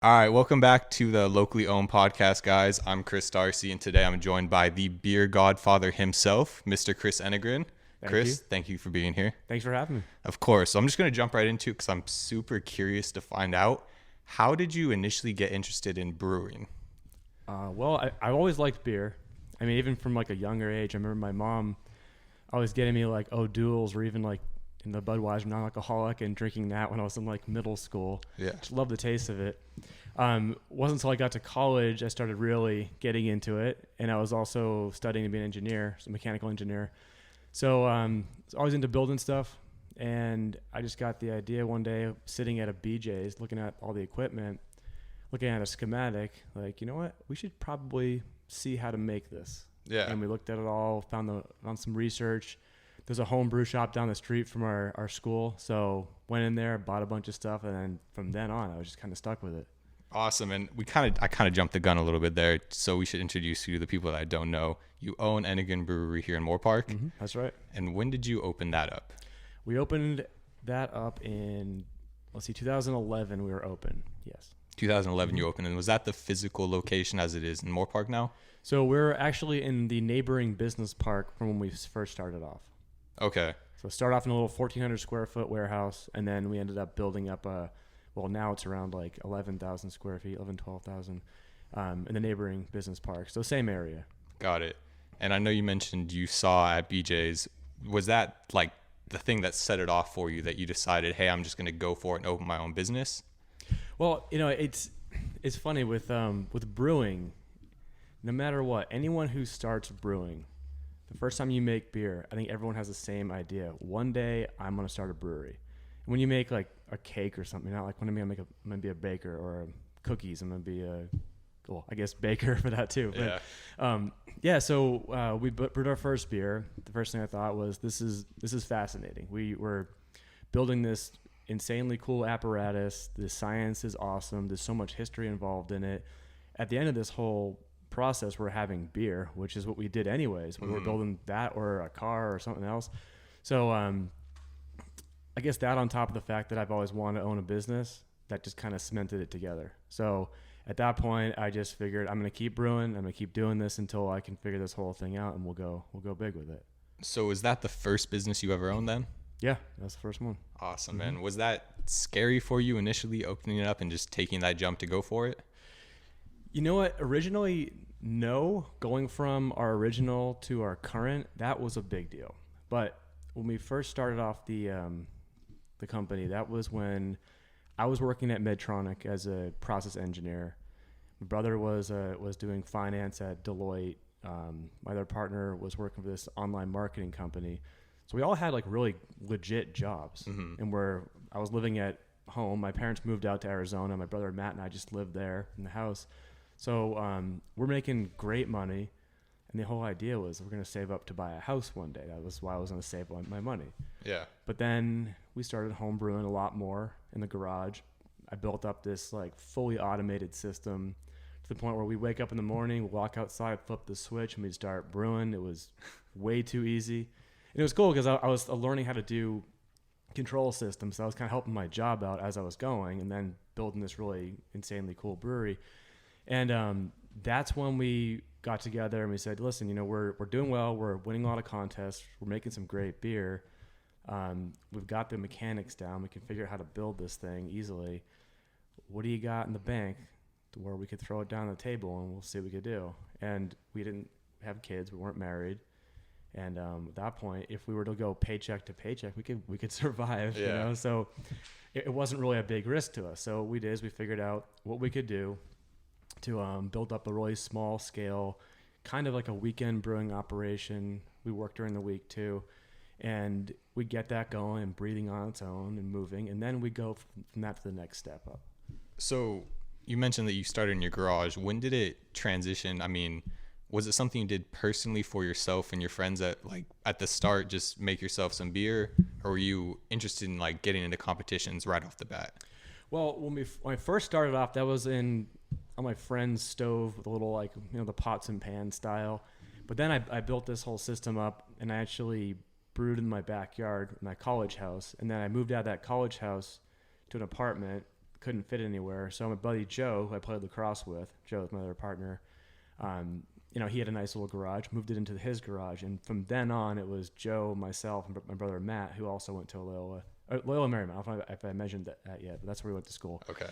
All right, welcome back to the locally owned podcast, guys. I'm Chris Darcy, and today I'm joined by the beer godfather himself, Mr. Chris Enegren. Thank you. Chris, thank you for being here. Thanks for having me. Of course. So I'm just going to jump right into it because I'm super curious to find out, how did you initially get interested in brewing? I always liked beer. I mean, even from like a younger age, I remember my mom always getting me like O'Doul's or even like in the Budweiser non-alcoholic and drinking that when I was in like middle school. Yeah. Just loved the taste of it. Wasn't until I got to college I started really getting into it, and I was also studying to be an engineer, so mechanical engineer. So I was always into building stuff, and I just got the idea one day sitting at a BJ's looking at all the equipment, looking at a schematic, like, you know what, we should probably see how to make this. Yeah. And we looked at it all, found some research. There's a home brew shop down the street from our school, so went in there, bought a bunch of stuff, and then from then on, I was just kind of stuck with it. Awesome. And I kind of jumped the gun a little bit there. So we should introduce you to the people that I don't know. You own Enegren Brewery here in Moorpark. Mm-hmm. That's right. And when did you open that up? We opened that up in, 2011 we were open. Yes. 2011 you opened. And was that the physical location as it is in Moorpark now? So we're actually in the neighboring business park from when we first started off. Okay. So start off in a little 1,400 square foot warehouse, and then we ended up building up now it's around like 11,000 square feet, 12,000 in the neighboring business park. So same area. Got it. And I know you mentioned you saw at BJ's. Was that like the thing that set it off for you, that you decided, hey, I'm just going to go for it and open my own business? Well, it's funny with brewing. No matter what, anyone who starts brewing, the first time you make beer, I think everyone has the same idea. One day I'm going to start a brewery. And when you make like a cake or something, not like when I'm going to be a baker, or cookies, I'm going to be I guess baker for that too. But, Yeah. So we brewed our first beer. The first thing I thought was, this is fascinating. We were building this insanely cool apparatus. The science is awesome. There's so much history involved in it. At the end of this whole process, we're having beer, which is what we did anyways. We were building that or a car or something else. So I guess that, on top of the fact that I've always wanted to own a business, that just kind of cemented it together. So at that point, I just figured, I'm going to keep brewing. I'm going to keep doing this until I can figure this whole thing out, and we'll go big with it. So was that the first business you ever owned then? Yeah, that's the first one. Awesome, man. Was that scary for you initially, opening it up and just taking that jump to go for it? You know what? Originally, no. Going from our original to our current, that was a big deal. But when we first started off the company, that was when I was working at Medtronic as a process engineer. My brother was doing finance at Deloitte. My other partner was working for this online marketing company. So we all had like really legit jobs. Mm-hmm. And I was living at home. My parents moved out to Arizona. My brother Matt and I just lived there in the house. So we're making great money. And the whole idea was, we're going to save up to buy a house one day. That was why I was going to save my money. Yeah. But then we started home brewing a lot more in the garage. I built up this like fully automated system to the point where we wake up in the morning, walk outside, flip the switch, and we'd start brewing. It was way too easy. And it was cool because I was learning how to do control systems. So I was kind of helping my job out as I was going, and then building this really insanely cool brewery. And that's when we got together and we said, listen, we're doing well. We're winning a lot of contests. We're making some great beer. We've got the mechanics down. We can figure out how to build this thing easily. What do you got in the bank to where we could throw it down the table and we'll see what we could do? And we didn't have kids. We weren't married. And at that point, if we were to go paycheck to paycheck, we could survive. Yeah. So it wasn't really a big risk to us. So what we did is we figured out what we could do to build up a really small scale, kind of like a weekend brewing operation. We work during the week too. And we get that going and breathing on its own and moving. And then we go from that to the next step up. So you mentioned that you started in your garage. When did it transition? I mean, was it something you did personally for yourself and your friends at the start, just make yourself some beer? Or were you interested in like getting into competitions right off the bat? Well, when I first started off, that was on my friend's stove with a little the pots and pans style. But then I built this whole system up, and I actually brewed in my backyard in my college house. And then I moved out of that college house to an apartment, couldn't fit anywhere. So my buddy Joe, who I played lacrosse with, Joe was my other partner, he had a nice little garage, moved it into his garage. And from then on, it was Joe, myself, and my brother Matt, who also went to Loyola Marymount. I don't know if I mentioned that yet, but that's where we went to school. Okay.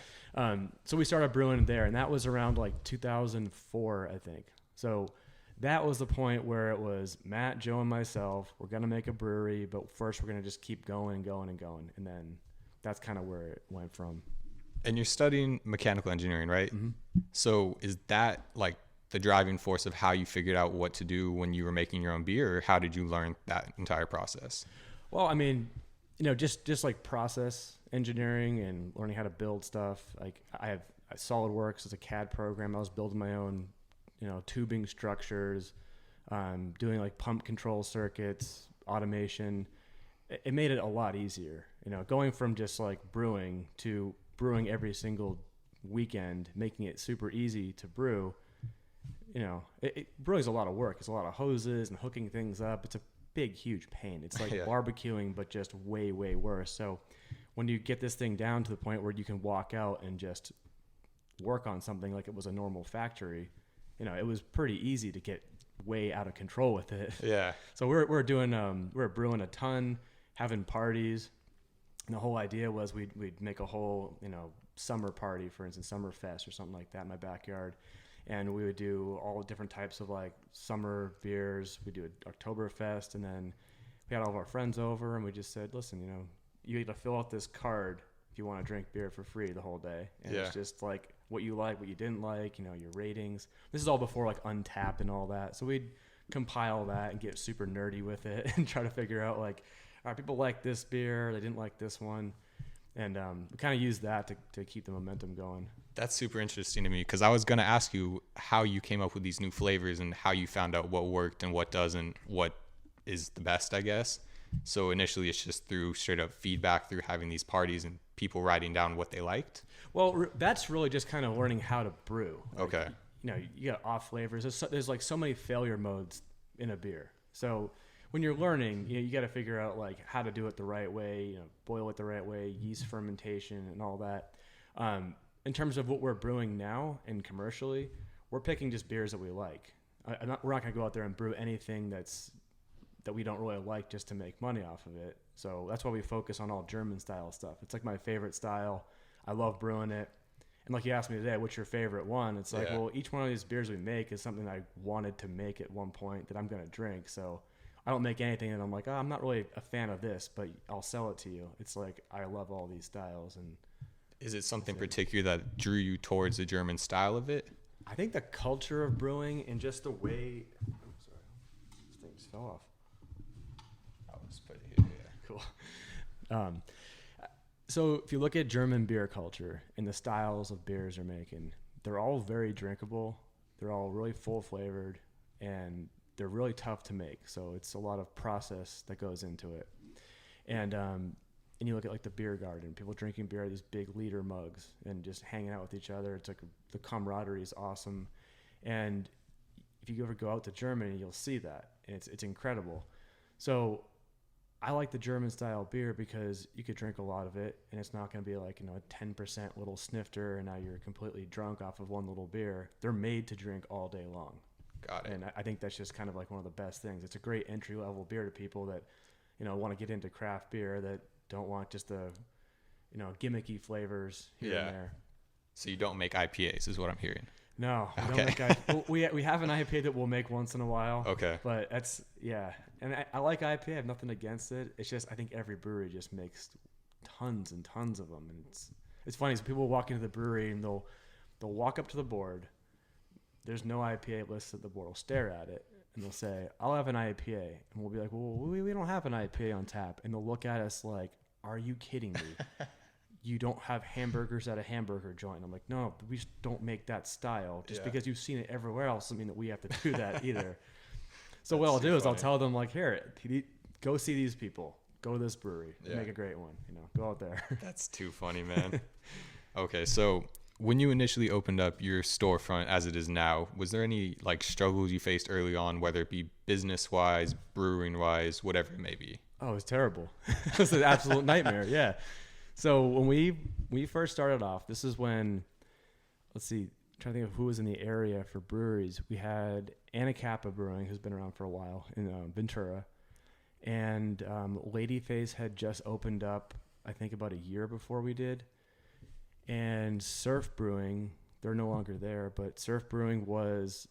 So we started brewing there, and that was around like 2004, I think. So that was the point where it was Matt, Joe, and myself. We're going to make a brewery, but first we're going to just keep going and going and going. And then that's kind of where it went from. And you're studying mechanical engineering, right? Mm-hmm. So is that like the driving force of how you figured out what to do when you were making your own beer, or how did you learn that entire process? Well, I mean, just like process engineering and learning how to build stuff. Like I have SolidWorks as a CAD program. I was building my own, tubing structures, doing like pump control circuits, automation. It made it a lot easier, going from just like brewing to brewing every single weekend, making it super easy to brew. Brewing's a lot of work. It's a lot of hoses and hooking things up. It's a big, huge pain. It's like barbecuing, but just way, way worse. So when you get this thing down to the point where you can walk out and just work on something like it was a normal factory, it was pretty easy to get way out of control with it. Yeah. So we're brewing a ton, having parties. And the whole idea was we'd make a whole, summer party, for instance, summer fest or something like that in my backyard. And we would do all different types of like summer beers. We do an Oktoberfest, and then we had all of our friends over, and we just said, listen, you need to fill out this card if you want to drink beer for free the whole day. And it's just like what you like, what you didn't like, your ratings. This is all before like Untapped and all that. So we'd compile that and get super nerdy with it and try to figure out like, all right, people like this beer, they didn't like this one. And we kind of used that to keep the momentum going. That's super interesting to me, because I was going to ask you how you came up with these new flavors and how you found out what worked and what doesn't, what is the best, I guess. So initially it's just through straight up feedback, through having these parties and people writing down what they liked. Well, that's really just kind of learning how to brew. Like, okay. You got off flavors. There's like so many failure modes in a beer. So when you're learning, you got to figure out like how to do it the right way, boil it the right way, yeast fermentation and all that. In terms of what we're brewing now and commercially, we're picking just beers that we like. We're not going to go out there and brew anything that we don't really like just to make money off of it. So that's why we focus on all German style stuff. It's like my favorite style. I love brewing it. And like you asked me today, what's your favorite one? It's like, well, each one of these beers we make is something I wanted to make at one point that I'm going to drink. So I don't make anything and I'm like, I'm not really a fan of this, but I'll sell it to you. It's like, I love all these styles. And is it something particular that drew you towards the German style of it? I think the culture of brewing and just the way, I'm sorry, this thing just fell off. I'll just put it here. Yeah. Cool. So if you look at German beer culture and the styles of beers they're making, they're all very drinkable. They're all really full flavored, and they're really tough to make. So it's a lot of process that goes into it. And you look at like the beer garden, people drinking beer out of these big liter mugs and just hanging out with each other. It's like the camaraderie is awesome. And if you ever go out to Germany, you'll see that. And it's incredible. So I like the German style beer because you could drink a lot of it and it's not going to be like, a 10% little snifter and now you're completely drunk off of one little beer. They're made to drink all day long. Got it. And I think that's just kind of like one of the best things. It's a great entry level beer to people that, want to get into craft beer, that don't want just the, gimmicky flavors here and there. So you don't make IPAs is what I'm hearing. No, we don't make IPA. We have an IPA that we'll make once in a while. Okay. But that's, and I like IPA. I have nothing against it. It's just, I think every brewery just makes tons and tons of them. And it's funny, so people walk into the brewery and they'll walk up to the board. There's no IPA listed at the board. We'll stare at it and they'll say, I'll have an IPA. And we'll be like, well, we don't have an IPA on tap. And they'll look at us like, are you kidding me? You don't have hamburgers at a hamburger joint. I'm like, no, but we just don't make that style. Just because you've seen it everywhere else doesn't mean that we have to do that either. So what I'll do is I'll tell them like, here, go see these people. Go to this brewery. Make a great one. Go out there. That's too funny, man. Okay, so when you initially opened up your storefront as it is now, was there any like struggles you faced early on, whether it be business-wise, brewing-wise, whatever it may be? Oh, it was terrible. It was an absolute nightmare. Yeah. So when we first started off, this is when, let's see, I'm trying to think of who was in the area for breweries. We had Anacapa Brewing, who's been around for a while in Ventura, and Ladyface had just opened up, I think about a year before we did, and Surf Brewing, they're no longer there, but Surf Brewing was,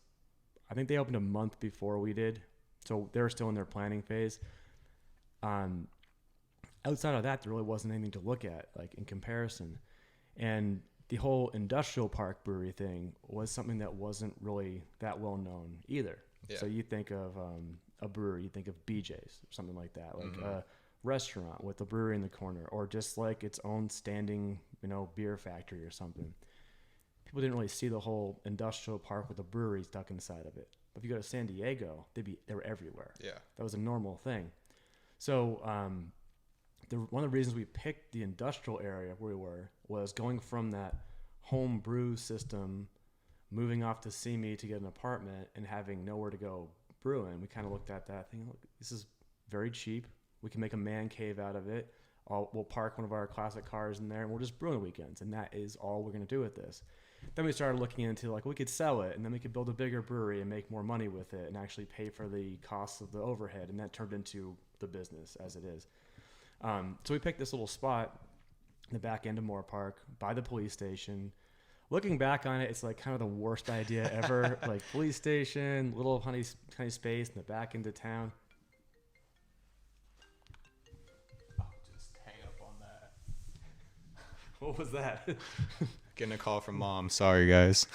I think they opened a month before we did, so they were still in their planning phase. Outside of that, there really wasn't anything to look at, like in comparison. And the whole industrial park brewery thing was something that wasn't really that well known either. Yeah. So you think of a brewery, you think of BJ's or something like that, like a restaurant with a brewery in the corner, or just like its own standing, beer factory or something. People didn't really see the whole industrial park with a brewery stuck inside of it. But if you go to San Diego, they were everywhere. Yeah, that was a normal thing. So one of the reasons we picked the industrial area where we were was going from that home brew system, moving off to Simi to get an apartment and having nowhere to go brewing. We kind of looked at that thing. Look, this is very cheap. We can make a man cave out of it. We'll park one of our classic cars in there and we'll just brew on the weekends. And that is all we're going to do with this. Then we started looking into like, we could sell it and then we could build a bigger brewery and make more money with it and actually pay for the costs of the overhead. And that turned into the business as it is. So we picked this little spot in the back end of Moorpark by the police station. Looking back on it, it's like kind of the worst idea ever. Like police station, little honey space in the back end of town. I'll just hang up on that. What was that? Getting a call from mom. Sorry, guys.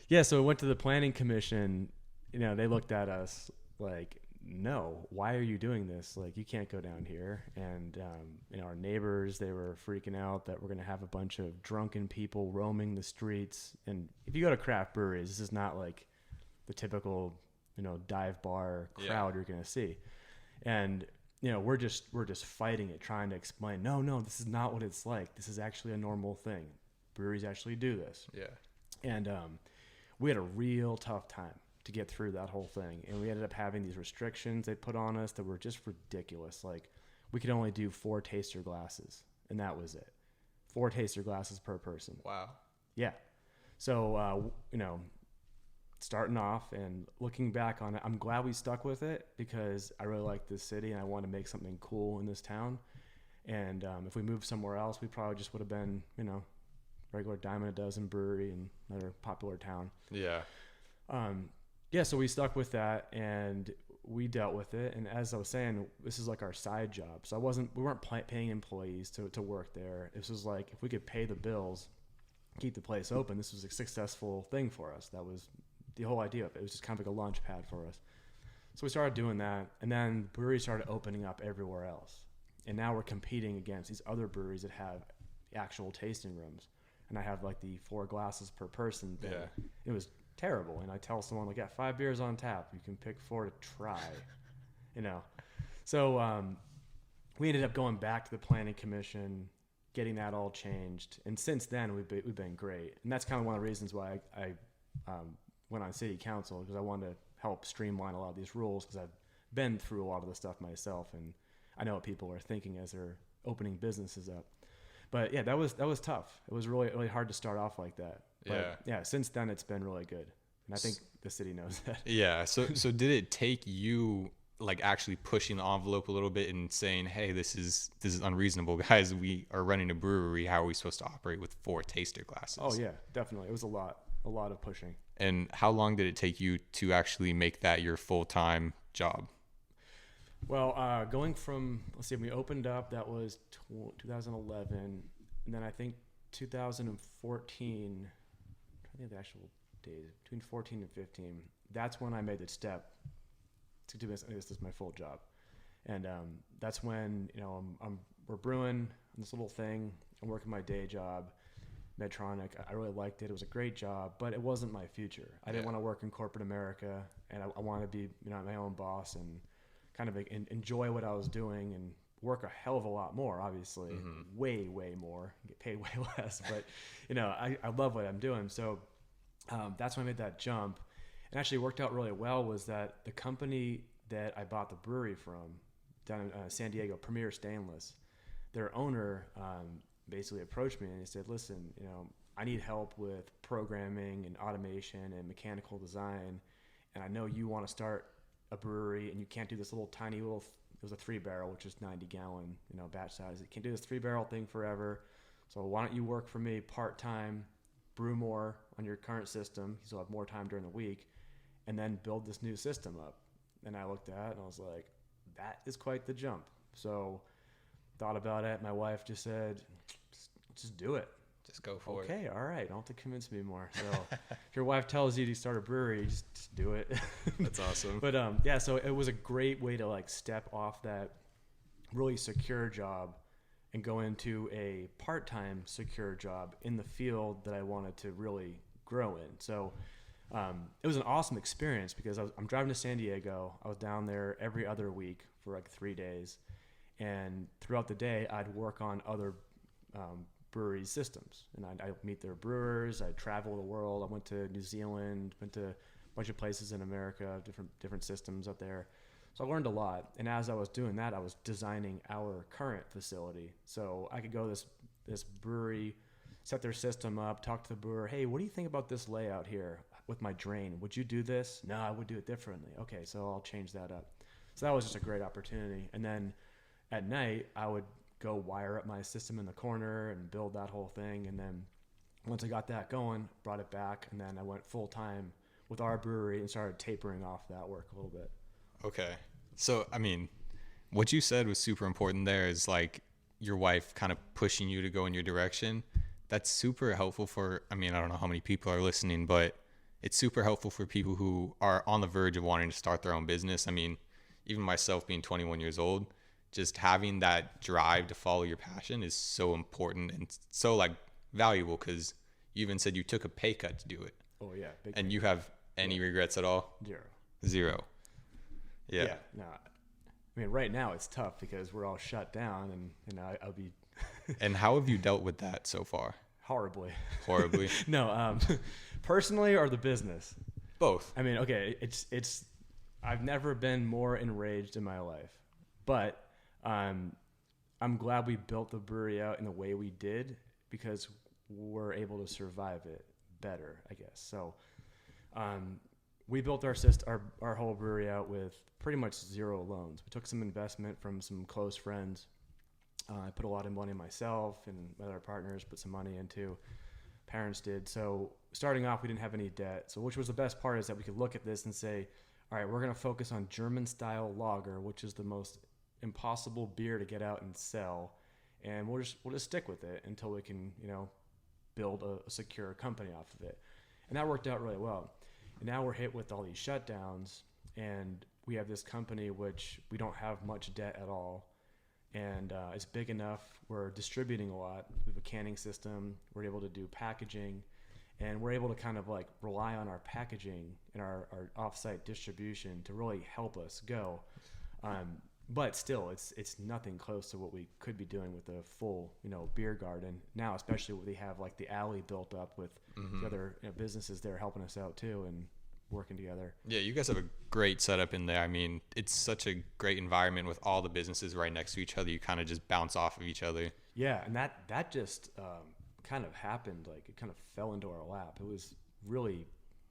Yeah, so we went to the planning commission. They looked at us like, no, why are you doing this? Like, you can't go down here. And, our neighbors, they were freaking out that we're going to have a bunch of drunken people roaming the streets. And if you go to craft breweries, this is not like the typical, dive bar crowd you're going to see. And, we're just fighting it, trying to explain, no, this is not what it's like. This is actually a normal thing. Breweries actually do this. Yeah. And we had a real tough time to get through that whole thing. And we ended up having these restrictions they put on us that were just ridiculous. Like, we could only do 4 taster glasses, and that was it. 4 taster glasses per person. Wow. Yeah. So, starting off and looking back on it, I'm glad we stuck with it because I really like this city and I want to make something cool in this town. And if we moved somewhere else, we probably just would have been, regular dime a dozen brewery in another popular town. Yeah. So we stuck with that and we dealt with it. And as I was saying, this is like our side job. So we weren't paying employees to work there. This was like, if we could pay the bills, keep the place open, this was a successful thing for us. That was the whole idea of it. It was just kind of like a launch pad for us. So we started doing that. And then breweries started opening up everywhere else. And now we're competing against these other breweries that have actual tasting rooms. And I have like the 4 glasses per person thing. Yeah. It was terrible. And I tell someone, like, 5 beers on tap. You can pick 4 to try, So we ended up going back to the planning commission, getting that all changed. And since then, we've been great. And that's kind of one of the reasons why I went on city council, because I wanted to help streamline a lot of these rules, because I've been through a lot of the stuff myself. And I know what people are thinking as they're opening businesses up. But yeah, that was tough. It was really, really hard to start off like that. But yeah, since then it's been really good. And I think the city knows that. Yeah. So did it take you like actually pushing the envelope a little bit and saying, hey, this is unreasonable, guys. We are running a brewery. How are we supposed to operate with 4 taster glasses? Oh yeah, definitely. It was a lot of pushing. And how long did it take you to actually make that your full-time job? Well, going from, let's see, when we opened up, that was 2011. And then I think 2014, I think the actual days, between 14 and 15, that's when I made the step to do this. This is my full job. And that's when, we're brewing this little thing. I'm working my day job, Medtronic. I really liked it. It was a great job, but it wasn't my future. I didn't want to work in corporate America, and I wanted to be, my own boss and kind of enjoy what I was doing and work a hell of a lot more, obviously, way, way more, get paid way less. But, I love what I'm doing. So that's when I made that jump. And actually worked out really well was that the company that I bought the brewery from, down in San Diego, Premier Stainless. Their owner basically approached me and he said, listen, you know, I need help with programming and automation and mechanical design. And I know you want to start a brewery and you can't do this little tiny little, it was a 3-barrel, which is 90 gallon, you know, batch size. You can't do this 3-barrel thing forever. So why don't you work for me part-time, brew more on your current system. You'll have more time during the week and then build this new system up. And I looked at it and I was like, that is quite the jump. So thought about it. My wife just said, just do it. Just go for it. Okay, all right. Don't have to convince me more. So if your wife tells you to start a brewery, just do it. That's awesome. But yeah, so it was a great way to like step off that really secure job and go into a part-time secure job in the field that I wanted to really grow in. So it was an awesome experience because I'm driving to San Diego. I was down there every other week for like 3 days. And throughout the day, I'd work on other brewery systems. And I'd meet their brewers. I'd travel the world. I went to New Zealand, went to a bunch of places in America, different systems up there. So I learned a lot. And as I was doing that, I was designing our current facility. So I could go to this brewery, set their system up, talk to the brewer. Hey, what do you think about this layout here with my drain? Would you do this? No, I would do it differently. Okay, so I'll change that up. So that was just a great opportunity. And then at night, I would go wire up my system in the corner and build that whole thing. And then once I got that going, brought it back. And then I went full time with our brewery and started tapering off that work a little bit. Okay. So, I mean, what you said was super important there is like your wife kind of pushing you to go in your direction. That's super helpful for, I mean, I don't know how many people are listening, but it's super helpful for people who are on the verge of wanting to start their own business. I mean, even myself being 21 years old, just having that drive to follow your passion is so important and so like valuable because you even said you took a pay cut to do it. Oh, yeah. And you have any regrets at all? Zero. Yeah. No, I mean, right now it's tough because we're all shut down and I'll be. And how have you dealt with that so far? Horribly. No, personally or the business? Both. I mean, okay, it's. I've never been more enraged in my life, but I'm glad we built the brewery out in the way we did because we're able to survive it better, I guess. So, we built our whole brewery out with pretty much zero loans. We took some investment from some close friends. I put a lot of money myself and my other partners put some money into. Parents did. So starting off, we didn't have any debt. So which was the best part is that we could look at this and say, all right, we're going to focus on German style lager, which is the most impossible beer to get out and sell. And we'll just stick with it until we can, build a secure company off of it. And that worked out really well. And now we're hit with all these shutdowns and we have this company which we don't have much debt at all. And it's big enough. We're distributing a lot. We have a canning system. We're able to do packaging. And we're able to kind of like rely on our packaging and our offsite distribution to really help us go. But still, it's nothing close to what we could be doing with a full, beer garden. Now, especially when we have like the alley built up with the other businesses there helping us out too and working together. Yeah, you guys have a great setup in there. I mean, it's such a great environment with all the businesses right next to each other. You kind of just bounce off of each other. Yeah, and that just kind of happened. Like it kind of fell into our lap. It was really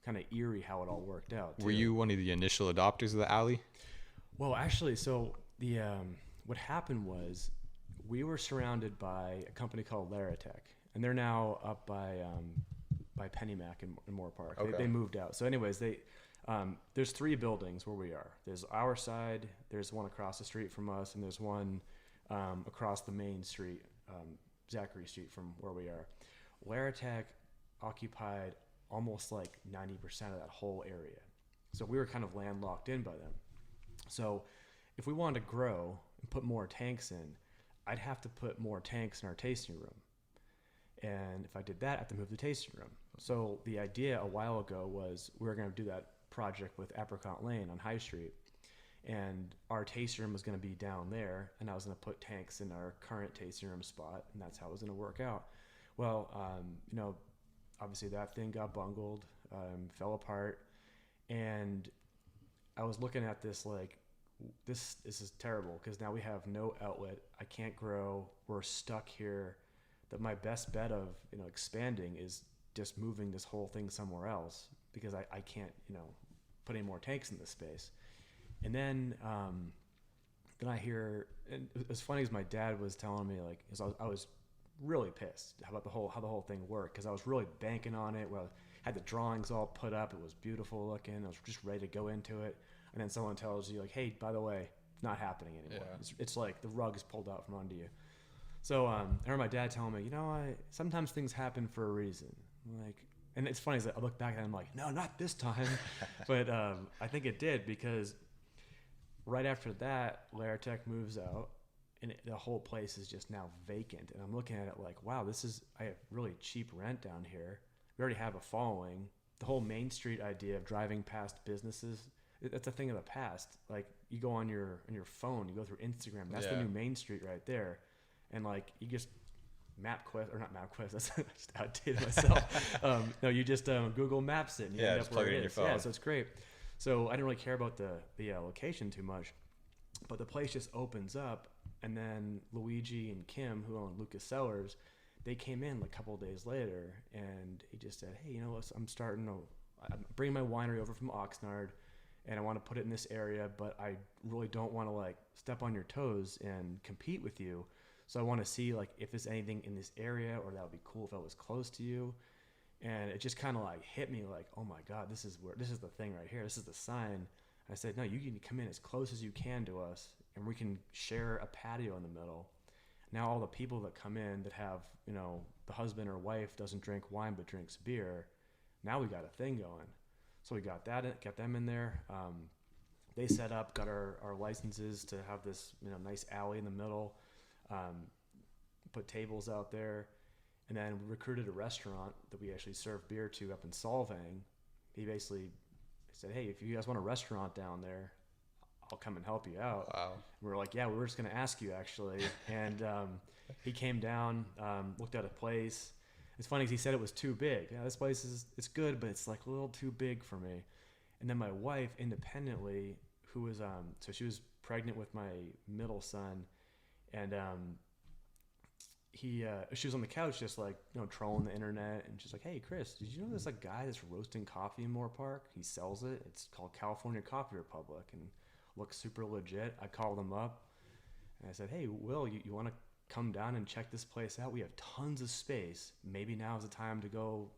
kind of eerie how it all worked out. Were you one of the initial adopters of the alley? Well, actually, so the what happened was we were surrounded by a company called Laratech, and they're now up by Pennymac in Moorpark. Okay. They moved out. So anyways, there's 3 buildings where we are. There's our side, there's one across the street from us, and there's one across the main street, Zachary Street from where we are. Laratech occupied almost like 90% of that whole area. So we were kind of landlocked in by them. So if we wanted to grow and put more tanks in, I'd have to put more tanks in our tasting room. And if I did that, I have to move the tasting room. So the idea a while ago was we were going to do that project with Apricot Lane on High Street. And our tasting room was going to be down there. And I was going to put tanks in our current tasting room spot. And that's how it was going to work out. Well, obviously that thing got bungled, fell apart. And I was looking at this like, this is terrible because now we have no outlet. I can't grow. We're stuck here. That my best bet of expanding is just moving this whole thing somewhere else because I can't put any more tanks in this space. And then I hear, and as funny as my dad was telling me, like, I was really pissed about how the whole thing worked because I was really banking on it. Well, I had the drawings all put up. It was beautiful looking. I was just ready to go into it. And then someone tells you, like, hey, by the way, it's not happening anymore. Yeah. It's like the rug is pulled out from under you. So I remember my dad telling me, sometimes things happen for a reason. Like, and it's funny, I look back and I'm like, no, not this time. But I think it did because right after that, Laratech moves out and the whole place is just now vacant. And I'm looking at it like, wow, I have really cheap rent down here. We already have a following. The whole Main Street idea of driving past businesses, that's a thing of the past. Like, you go on your phone, you go through Instagram. That's the new Main Street right there. And like, you just MapQuest, that's just outdated myself. No, you just Google Maps it and you end up where it is. Your phone. Yeah, so it's great. So I didn't really care about the location too much, but the place just opens up, and then Luigi and Kim, who own Lucas Cellars, they came in like a couple of days later, and he just said, hey, I'm bringing my winery over from Oxnard, and I want to put it in this area, but I really don't want to like step on your toes and compete with you. So I want to see like if there's anything in this area, or that would be cool if I was close to you. And it just kind of like hit me like, oh my God, this is the thing right here. This is the sign. I said, no, you can come in as close as you can to us, and we can share a patio in the middle. Now all the people that come in that have, the husband or wife doesn't drink wine but drinks beer, now we ut a thing going. So we got them in there. They set up, got our licenses to have this nice alley in the middle, put tables out there. And then we recruited a restaurant that we actually serve beer to up in Solvang. He basically said, hey, if you guys want a restaurant down there, I'll come and help you out. Wow. And we were like, yeah, we were just going to ask you actually. And he came down, looked at a place. It's funny because he said it was too big. Yeah, this place it's good, but it's like a little too big for me. And then my wife independently, who was, so she was pregnant with my middle son, and she was on the couch just like trolling the internet, and she's like, hey Chris, did you know there's a guy that's roasting coffee in Moorpark? He sells it. It's called California Coffee Republic and looks super legit. I called him up and I said, hey Will, you want to come down and check this place out? We have tons of space. Maybe now is the time to go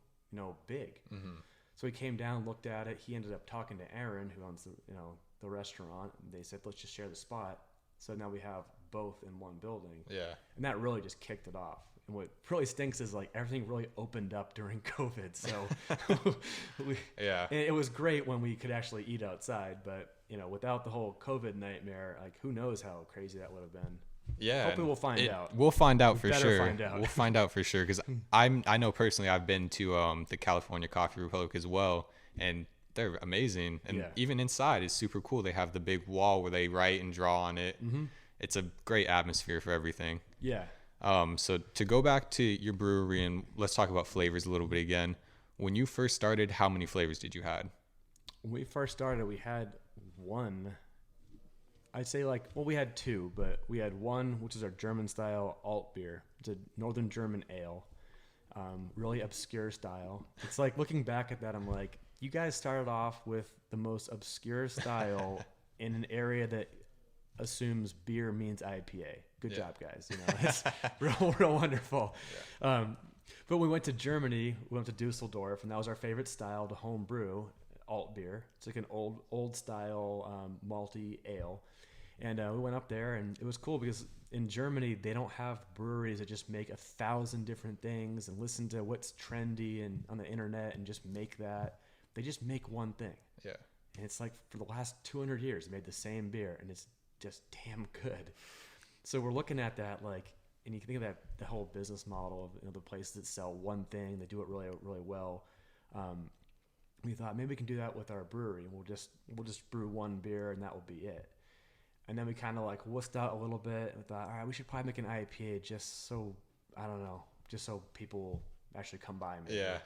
big. Mm-hmm. So he came down, looked at it. He ended up talking to Aaron, who owns the restaurant, and they said, let's just share the spot. So now we have both in one building. Yeah. And that really just kicked it off. And what really stinks is like everything really opened up during COVID. So yeah. And it was great when we could actually eat outside, but without the whole COVID nightmare, like who knows how crazy that would have been. Yeah. Hopefully we'll find out. We'll find out for sure. We'll find out for sure, cuz I know personally I've been to the California Coffee Republic as well, and they're amazing. And even inside is super cool. They have the big wall where they write and draw on it. Mm-hmm. It's a great atmosphere for everything. Yeah. So to go back to your brewery, and let's talk about flavors a little bit again. When you first started, how many flavors did you had? When we first started, we had one. I'd say we had two, but we had one, which is our German style alt beer. It's a Northern German ale. Really obscure style. It's like looking back at that, I'm like, you guys started off with the most obscure style in an area that assumes beer means IPA. Good job, guys. It's real wonderful. Yeah. But we went to Germany. We went to Dusseldorf, and that was our favorite style to home brew, alt beer. It's like an old style malty ale. And we went up there, and it was cool because in Germany, they don't have breweries that just make 1,000 different things and listen to what's trendy and on the internet and just make that. They just make one thing. Yeah. And it's like for the last 200 years, they made the same beer, and it's just damn good. So we're looking at that, and you can think of that, the whole business model of the places that sell one thing, they do it really, really well. We thought maybe we can do that with our brewery, and we'll just brew one beer, and that will be it. And then we kind of wussed out a little bit and thought, all right, we should probably make an IPA just so people will actually come by. Maybe. Yeah.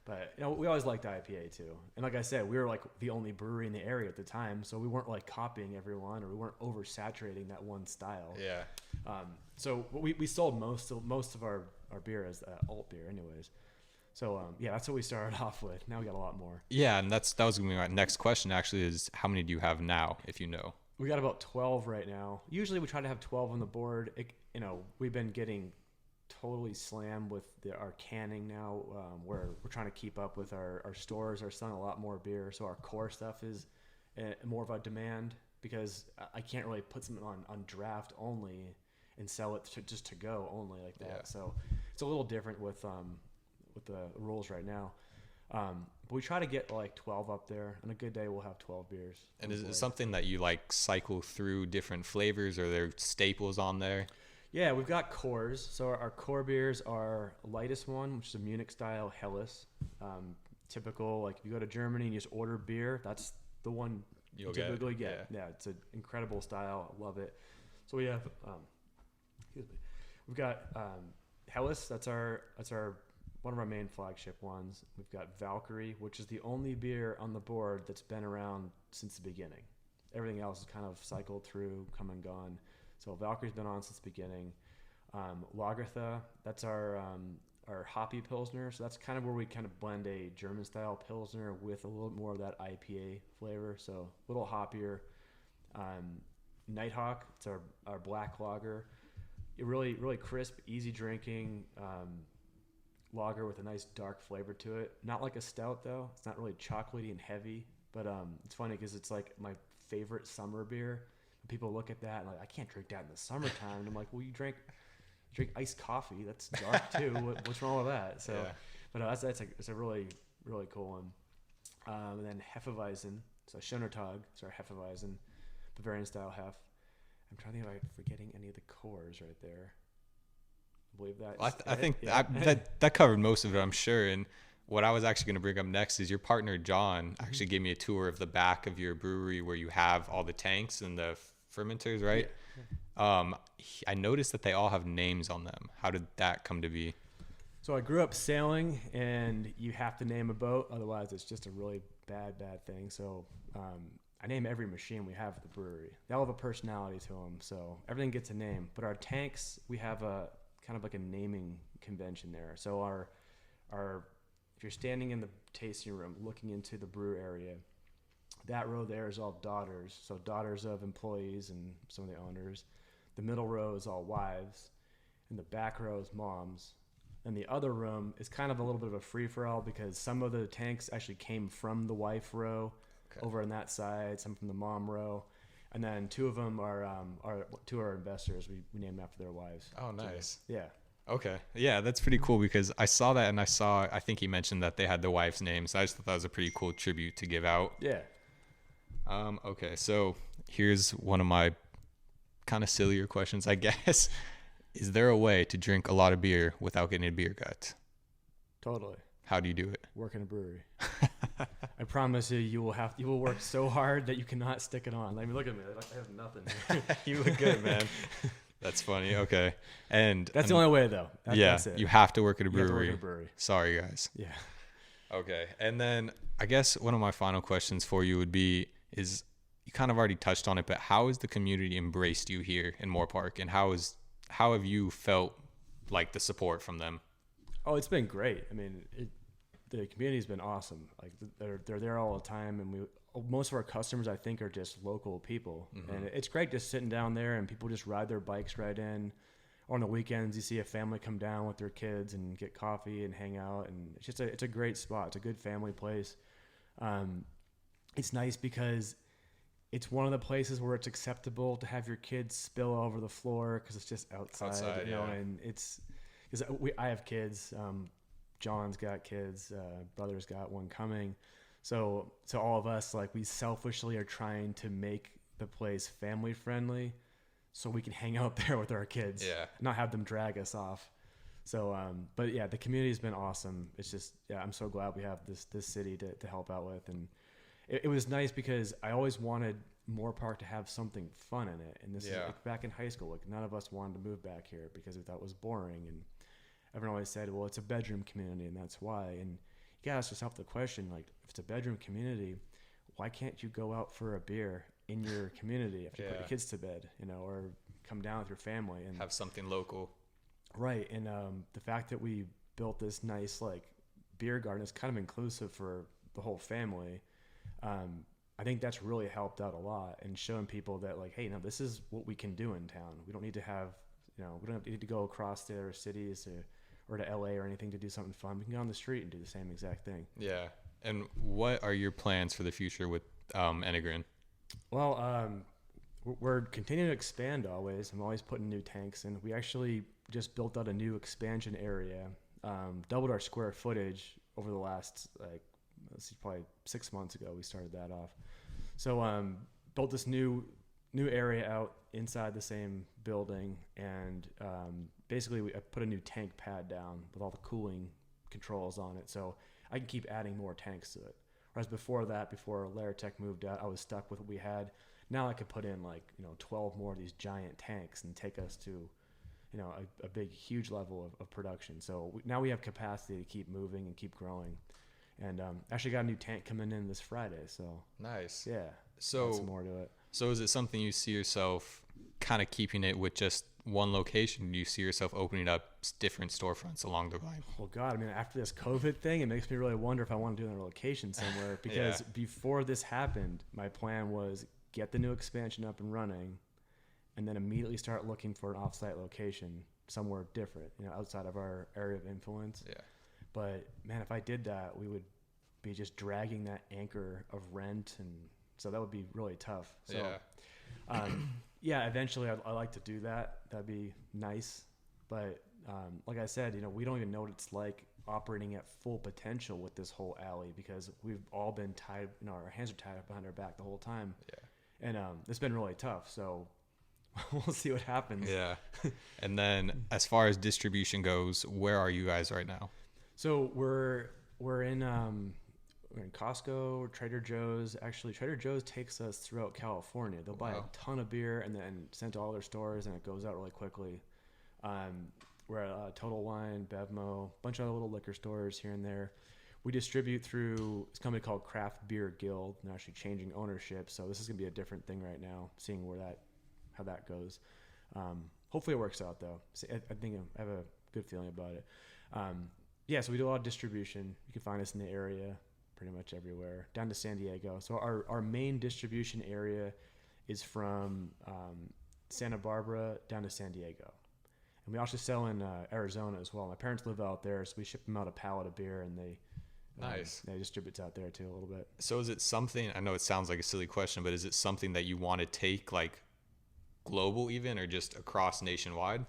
But we always liked IPA too. And like I said, we were like the only brewery in the area at the time, so we weren't like copying everyone, or we weren't oversaturating that one style. Yeah. So we sold most of our beer as alt beer, anyways. So that's what we started off with. Now we got a lot more. Yeah, and that was gonna be my next question. Actually, is how many do you have now, if you know? We got about 12 right now. Usually we try to have 12 on the board. We've been getting totally slammed with our canning now, where we're trying to keep up with our stores are selling a lot more beer, so our core stuff is more of a demand, because I can't really put something on draft only and sell it just to go only like that. Yeah. So it's a little different with the rules right now. But we try to get like 12 up there. On a good day, we'll have 12 beers. And is it something that you like cycle through different flavors, or there staples on there? Yeah, we've got cores. So our core beers are lightest one, which is a Munich style Helles. Typical, like if you go to Germany and you just order beer, that's the one you'll typically get. Yeah, it's an incredible style. I love it. So we have, we've got Helles. That's our one of our main flagship ones. We've got Valkyrie, which is the only beer on the board that's been around since the beginning. Everything else is kind of cycled through, come and gone. So Valkyrie's been on since the beginning. Lagertha, that's our hoppy Pilsner. So that's kind of where we kind of blend a German style Pilsner with a little more of that IPA flavor. So a little hoppier. Nighthawk, it's our black lager. It really, really crisp, easy drinking lager with a nice dark flavor to it. Not like a stout though. It's not really chocolatey and heavy, but it's funny because it's like my favorite summer beer. People look at that and like, I can't drink that in the summertime. And I'm like, well, you drink iced coffee. That's dark too. What's wrong with that? So, yeah. But it's a really, really cool one. And then Hefeweizen. So Schoenertag. It's our Hefeweizen, Bavarian style Hef. I'm trying to think if I'm forgetting any of the cores right there. I believe that. Well, I think that covered most of it, I'm sure. And what I was actually going to bring up next is your partner John actually gave me a tour of the back of your brewery where you have all the tanks and the fermenters, right? Yeah. I noticed that they all have names on them. How did that come to be? So I grew up sailing, and you have to name a boat, otherwise it's just a really bad thing. So I name every machine we have at the brewery. They all have a personality to them, so everything gets a name. But our tanks, we have a kind of like a naming convention there. So our if you're standing in the tasting room looking into the brew area, that row there is all daughters. So daughters of employees and some of the owners. The middle row is all wives. And the back row is moms. And the other room is kind of a little bit of a free-for-all because some of the tanks actually came from the wife row over on that side, some from the mom row. And then two of them are two of our investors. We named after their wives. Oh, nice. So, yeah. Okay. Yeah, that's pretty cool because I saw that and I think he mentioned that they had the wife's name. So I just thought that was a pretty cool tribute to give out. Yeah. Okay. So here's one of my kind of sillier questions, I guess. Is there a way to drink a lot of beer without getting a beer gut? Totally. How do you do it? Work in a brewery. I promise you will work so hard that you cannot stick it on. I mean, look at me. I have nothing. You look good, man. That's funny. Okay. And that's the only way though. That's it. You have to work at a brewery. You have to work at a brewery. Sorry, guys. Yeah. Okay. And then I guess one of my final questions for you would be is you kind of already touched on it, but how has the community embraced you here in Moorpark, and how have you felt like the support from them? Oh, it's been great. I mean, the community's been awesome. Like they're there all the time, and most of our customers, I think, are just local people. Mm-hmm. And it's great just sitting down there and people just ride their bikes right in. Or on the weekends, you see a family come down with their kids and get coffee and hang out. And it's a great spot. It's a good family place. It's nice because it's one of the places where it's acceptable to have your kids spill over the floor because it's just outside, you know, and it's because I have kids. John's got kids. Brother's got one coming. So all of us, like, we selfishly are trying to make the place family friendly so we can hang out there with our kids, not have them drag us off. So, but yeah, the community's been awesome. It's just, I'm so glad we have this city to help out with. And it was nice because I always wanted Moorpark to have something fun in it. And this is like back in high school, like none of us wanted to move back here because we thought it was boring. And everyone always said, well, it's a bedroom community and that's why. And gotta ask yourself the question, like, if it's a bedroom community, why can't you go out for a beer in your community after you put your kids to bed, or come down with your family and have something local? Right. And the fact that we built this nice like beer garden is kind of inclusive for the whole family. I think that's really helped out a lot, and showing people that like, hey, this is what we can do in town. We don't need to have, we don't need to go across to other cities or to LA or anything to do something fun. We can go on the street and do the same exact thing. Yeah. And what are your plans for the future with Enegren? Well, we're continuing to expand always. I'm always putting new tanks in. We actually just built out a new expansion area, doubled our square footage over the last, probably 6 months ago we started that off. So built this new area out inside the same building, and basically I put a new tank pad down with all the cooling controls on it, so I can keep adding more tanks to it. Whereas before Laratech moved out, I was stuck with what we had. Now I could put in 12 more of these giant tanks and take us to a big, huge level of production. So now we have capacity to keep moving and keep growing. And actually got a new tank coming in this Friday. So nice. Yeah. So some more to it. So is it something you see yourself kind of keeping it with just one location? Do you see yourself opening up different storefronts along the line? Well, God, I mean, after this COVID thing, it makes me really wonder if I want to do another location somewhere. Because before this happened, my plan was get the new expansion up and running, and then immediately start looking for an offsite location somewhere different, outside of our area of influence. Yeah. But man, if I did that, we would be just dragging that anchor of rent, and so that would be really tough. So, eventually I'd like to do that. That'd be nice. But like I said, we don't even know what it's like operating at full potential with this whole alley, because we've all been tied, our hands are tied up behind our back the whole time. Yeah. And it's been really tough. So we'll see what happens. Yeah. And then as far as distribution goes, where are you guys right now? So we're in Costco, Trader Joe's. Actually, Trader Joe's takes us throughout California. They'll buy a ton of beer and then send to all their stores, and it goes out really quickly. We're at Total Wine, Bevmo, a bunch of other little liquor stores here and there. We distribute through this company called Craft Beer Guild. They're actually changing ownership, so this is going to be a different thing right now, seeing how that goes. Hopefully it works out, though. I think I have a good feeling about it. So we do a lot of distribution. You can find us in the area pretty much everywhere, down to San Diego. So our main distribution area is from Santa Barbara down to San Diego. And we also sell in Arizona as well. My parents live out there, so we ship them out a pallet of beer, and they distribute out there too a little bit. So is it something, I know it sounds like a silly question, but is it something that you want to take like global even, or just across nationwide?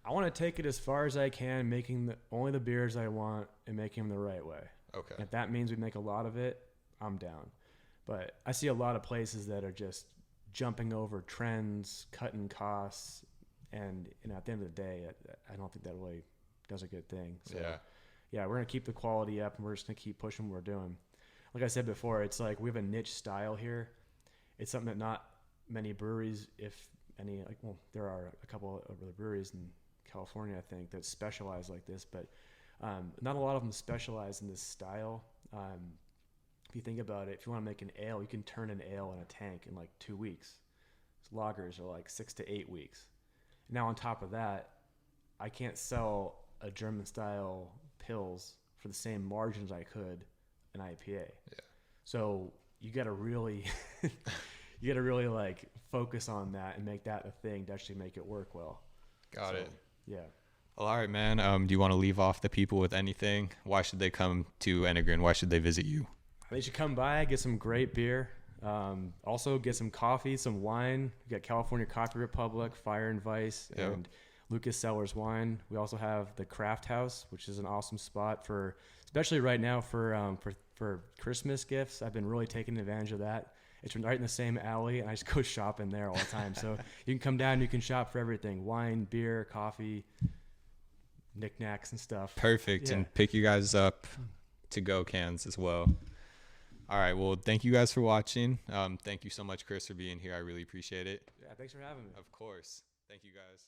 I want to take it as far as I can, making only the beers I want and making them the right way. Okay. If that means we make a lot of it, I'm down. But I see a lot of places that are just jumping over trends, cutting costs, and at the end of the day, I don't think that really does a good thing. So, we're going to keep the quality up, and we're just going to keep pushing what we're doing. Like I said before, it's like we have a niche style here. It's something that not many breweries, if any, there are a couple of other breweries in California, I think, that specialize like this, but not a lot of them specialize in this style. If you think about it, if you want to make an ale, you can turn an ale in a tank in like 2 weeks. Lagers are like 6 to 8 weeks. Now on top of that, I can't sell a German style pils for the same margins I could an IPA. Yeah. So you got to really like focus on that and make that a thing to actually make it work well. Got it. Yeah. Well, all right, man. Do you want to leave off the people with anything? Why should they come to Enegren? Why should they visit you? They should come by, get some great beer. Also get some coffee, some wine. We got California Coffee Republic, Fire and Vice, and Lucas Sellers Wine. We also have the Craft House, which is an awesome spot for, especially right now for Christmas gifts. I've been really taking advantage of that. It's right in the same alley, and I just go shopping there all the time. So you can come down, you can shop for everything: wine, beer, coffee, knickknacks and stuff. Perfect. And pick you guys up to-go cans as well. All right. Well, thank you guys for watching. Thank you so much, Chris, for being here. I really appreciate it. Yeah, thanks for having me. Of course. Thank you, guys.